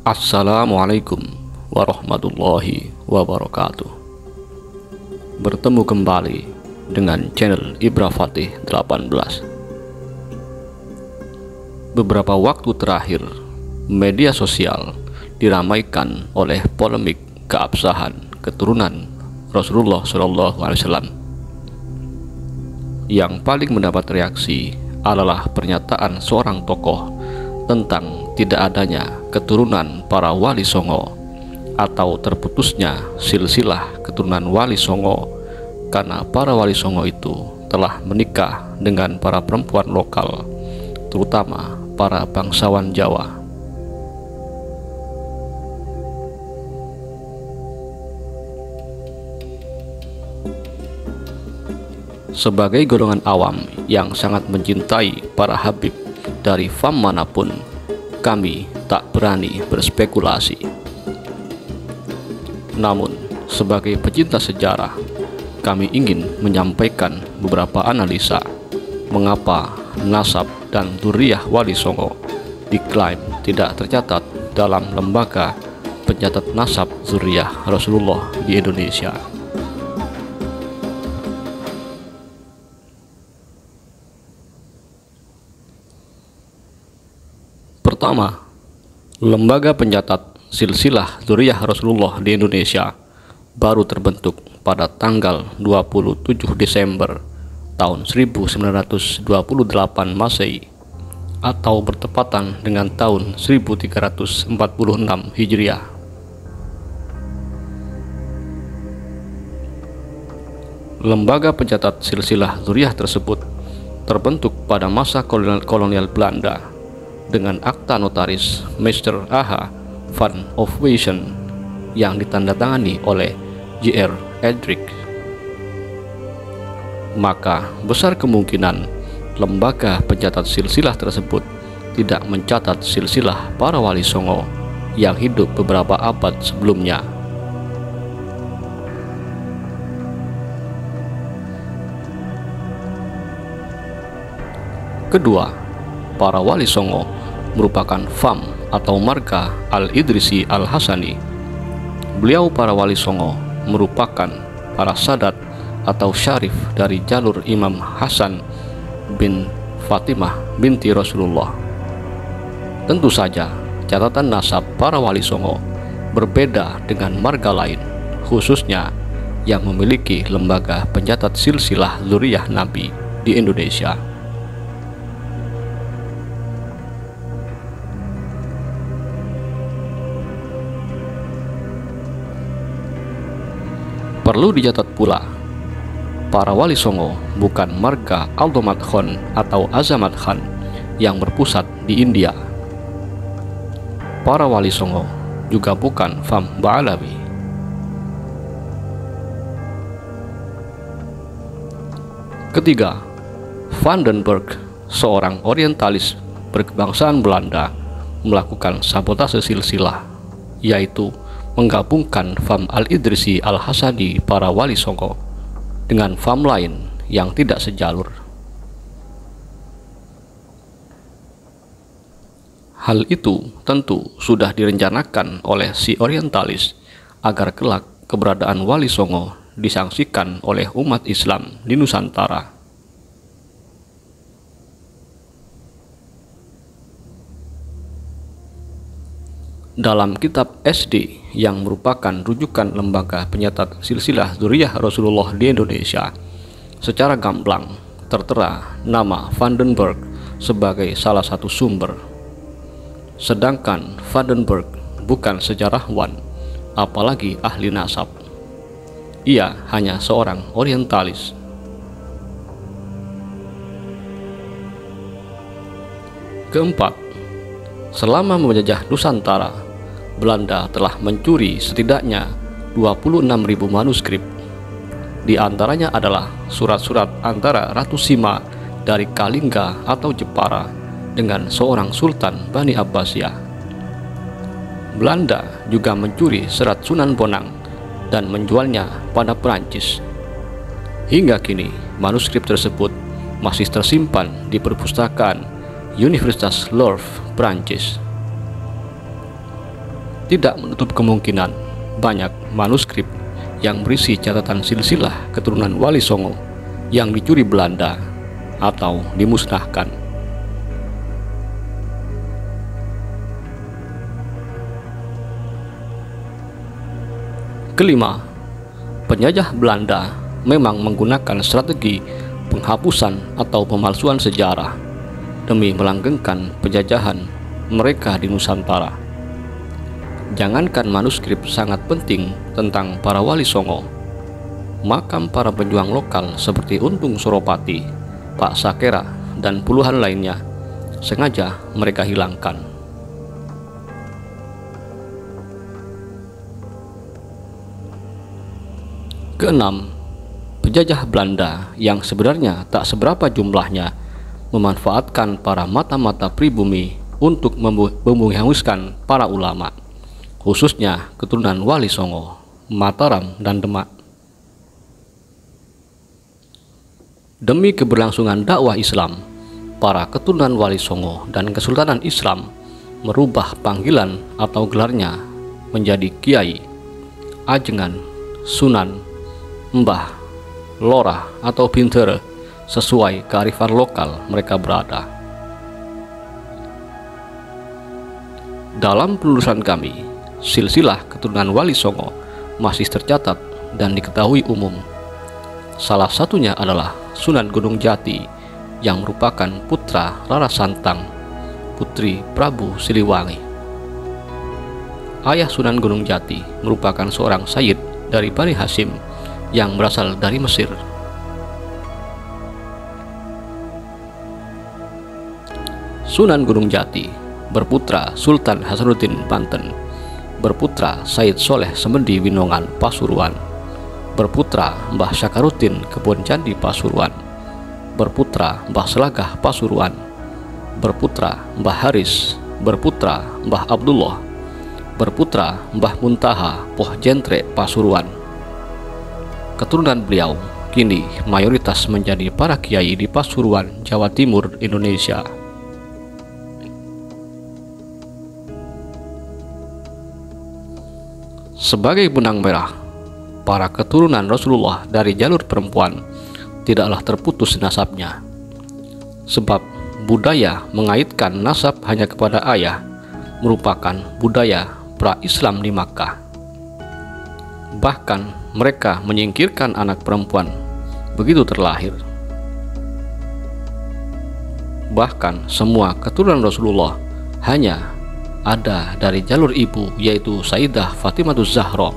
Assalamualaikum warahmatullahi wabarakatuh. Bertemu kembali dengan channel Ibra Fatih 18. Beberapa waktu terakhir, media sosial diramaikan oleh polemik keabsahan keturunan Rasulullah SAW. Yang paling mendapat reaksi adalah pernyataan seorang tokoh tentang tidak adanya keturunan para wali songo atau terputusnya silsilah keturunan wali songo karena para wali songo itu telah menikah dengan para perempuan lokal, terutama para bangsawan Jawa. Sebagai golongan awam yang sangat mencintai para habib dari fam manapun, kami tak berani berspekulasi. Namun, sebagai pecinta sejarah, kami ingin menyampaikan beberapa analisa mengapa nasab dan dzurriyyah wali songo diklaim tidak tercatat dalam lembaga pencatat nasab dzurriyyah Rasulullah di Indonesia. Pertama, lembaga pencatat silsilah dzurriyyah Rasulullah di Indonesia baru terbentuk pada tanggal 27 Desember tahun 1928 Masehi atau bertepatan dengan tahun 1346 Hijriah. Lembaga pencatat silsilah dzurriyyah tersebut terbentuk pada masa kolonial Belanda dengan akta notaris Mr. A.H. van Opweysen yang ditandatangani oleh J.R. Edrick. Maka besar kemungkinan lembaga pencatat silsilah tersebut tidak mencatat silsilah para wali songo yang hidup beberapa abad sebelumnya. Kedua, para wali songo merupakan fam atau marga Al-Idrisi Al-Hasani. Beliau para wali songo merupakan para sadat atau syarif dari jalur Imam Hasan bin Fatimah binti Rasulullah. Tentu saja catatan nasab para wali songo berbeda dengan marga lain, khususnya yang memiliki lembaga pencatat silsilah dzurriyyah Nabi di Indonesia. Perlu dicatat pula, para wali songo bukan marga Aldomat Khan atau Azamat Khan yang berpusat di India. Para wali songo juga bukan fam Ba'alawi. Ketiga, Van den Berg, seorang orientalis berkebangsaan Belanda, melakukan sabotase silsilah, yaitu menggabungkan fam Al-Idrisi Al-Hasani para wali songo dengan fam lain yang tidak sejalur. Hal itu tentu sudah direncanakan oleh si orientalis agar kelak keberadaan wali songo disangsikan oleh umat Islam di Nusantara. Dalam kitab SD yang merupakan rujukan lembaga pencatat silsilah dzurriyyah Rasulullah di Indonesia, secara gamblang tertera nama Van den Berg sebagai salah satu sumber. Sedangkan Van den Berg bukan sejarawan, apalagi ahli nasab. Ia hanya seorang orientalis. Keempat, selama menjajah Nusantara, Belanda telah mencuri setidaknya 26.000 manuskrip. Di antaranya adalah surat-surat antara Ratu Sima dari Kalingga atau Jepara dengan seorang Sultan Bani Abbasiyah. Belanda juga mencuri serat Sunan Bonang dan menjualnya pada Perancis. Hingga kini, manuskrip tersebut masih tersimpan di perpustakaan Universitas Louvre, Prancis. tidak menutup kemungkinan banyak manuskrip yang berisi catatan silsilah keturunan Wali Songo yang dicuri Belanda atau dimusnahkan. Kelima, penjajah Belanda memang menggunakan strategi penghapusan atau pemalsuan sejarah demi melanggengkan penjajahan mereka di Nusantara. Jangankan manuskrip sangat penting tentang para Wali Songo, makam para pejuang lokal seperti Untung Suropati, Pak Sakera, dan puluhan lainnya sengaja mereka hilangkan. Keenam, penjajah Belanda yang sebenarnya tak seberapa jumlahnya memanfaatkan para mata-mata pribumi untuk menghanguskan para ulama, khususnya keturunan Wali Songo, Mataram, dan Demak. Demi keberlangsungan dakwah Islam, para keturunan Wali Songo dan Kesultanan Islam merubah panggilan atau gelarnya menjadi Kiai, Ajengan, Sunan, Mbah, Lorah, atau Bintere sesuai kearifan lokal mereka berada. Dalam penelusuran kami, silsilah keturunan Wali Songo masih tercatat dan diketahui umum. Salah satunya adalah Sunan Gunung Jati yang merupakan putra Rara Santang, putri Prabu Siliwangi. Ayah Sunan Gunung Jati merupakan seorang sayyid dari Bani Hasyim yang berasal dari Mesir. Sunan Gunung Jati berputra Sultan Hasanuddin Banten, berputra Said Soleh Semedi Winongan Pasuruan, berputra Mbah Syakaruddin Kebon Candi Pasuruan, berputra Mbah Selagah Pasuruan, berputra Mbah Haris, berputra Mbah Abdullah, berputra Mbah Muntaha Poh Jentre Pasuruan. Keturunan beliau kini mayoritas menjadi para kiai di Pasuruan, Jawa Timur, Indonesia. Sebagai benang merah, para keturunan Rasulullah dari jalur perempuan tidaklah terputus nasabnya, sebab budaya mengaitkan nasab hanya kepada ayah merupakan budaya pra-Islam di Makkah. Bahkan mereka menyingkirkan anak perempuan begitu terlahir. Bahkan semua keturunan Rasulullah hanya ada dari jalur ibu, yaitu Sayyidah Fatimatuz Zahra.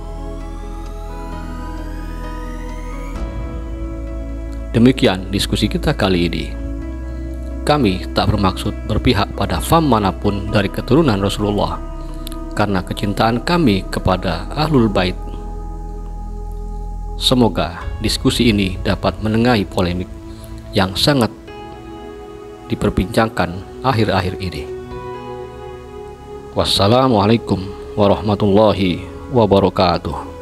Demikian diskusi kita kali ini. Kami tak bermaksud berpihak pada fam manapun dari keturunan Rasulullah, karena kecintaan kami kepada Ahlul Bait. Semoga diskusi ini dapat menengahi polemik yang sangat diperbincangkan akhir-akhir ini. Wassalamualaikum warahmatullahi wabarakatuh.